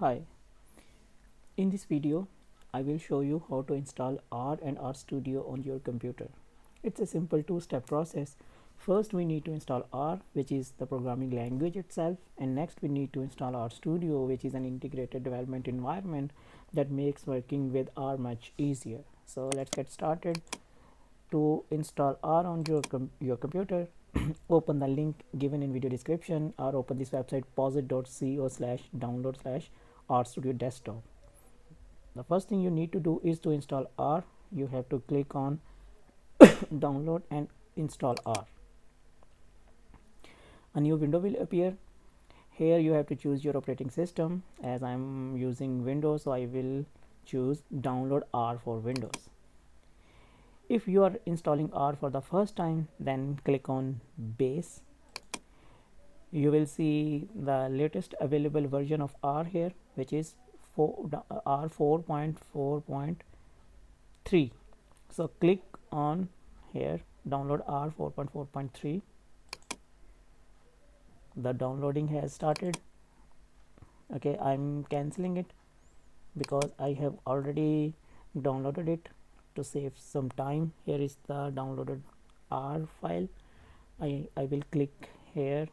Hi, in this video I will show you how to install R and RStudio on your computer. It's a simple two-step process. First we need to install R, which is the programming language itself, and next we need to install RStudio, which is an integrated development environment that makes working with R much easier. So let's get started. To install R on your computer, open the link given in video description or open this website posit.co/download/RStudio desktop. The first thing you need to do is to install R. You have to click on download and install R. A new window will appear. Here you have to choose your operating system. As I'm using Windows, so I will choose download R for Windows. If you are installing R for the first time, then click on base. You will see the latest available version of R here, which is R 4.4.3. So click on here, download R 4.4.3. The downloading has started. Okay, I'm canceling it because I have already downloaded it to save some time. Here is the downloaded R file. I will click here.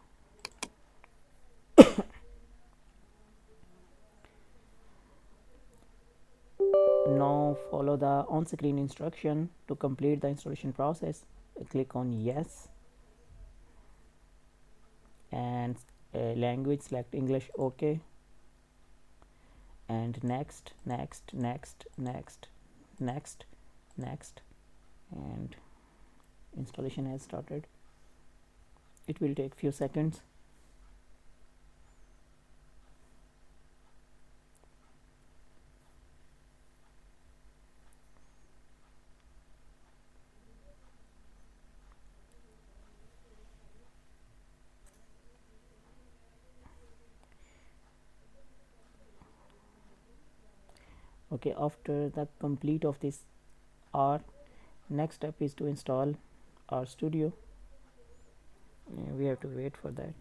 Now follow the on-screen instruction to complete the installation process. Click on yes, and language select English. OK, and next, and installation has started. It will take few seconds. Okay, after the complete of this R, next step is to install RStudio. We have to wait for that.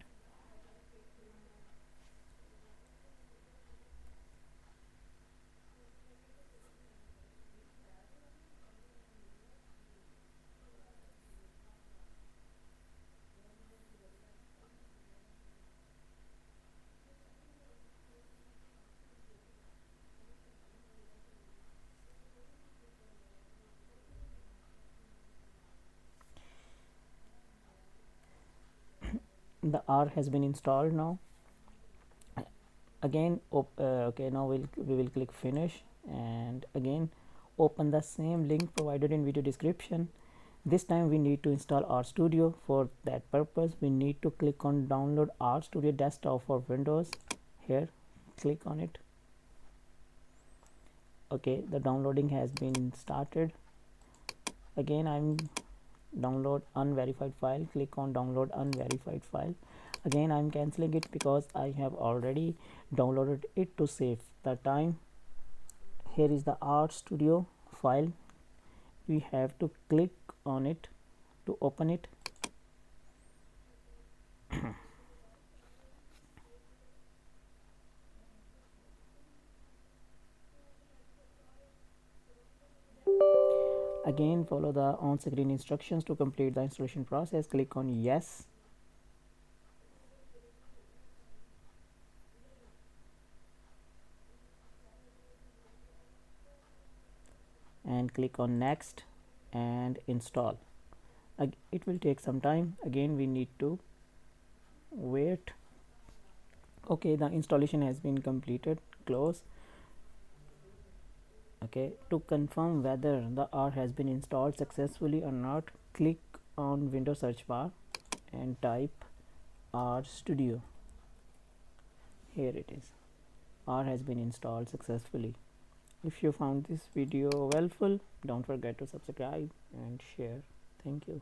The R has been installed now. Again, okay, now we will click finish, and again open the same link provided in video description. This time we need to install RStudio. For that purpose, we need to click on download RStudio desktop for Windows. Here, click on it. Okay, the downloading has been started. Again, I'm download unverified file. Click on download unverified file. Again, I'm canceling it because I have already downloaded it to save the time. Here is the RStudio file. We have to click on it to open it. Again, follow the on-screen instructions to complete the installation process. Click on yes. And click on next and install. It will take some time. Again, we need to wait. Okay, the installation has been completed. Close. Okay, to confirm whether the R has been installed successfully or not, click on Windows search bar and type RStudio. Here it is. R has been installed successfully. If you found this video helpful, don't forget to subscribe and share. Thank you.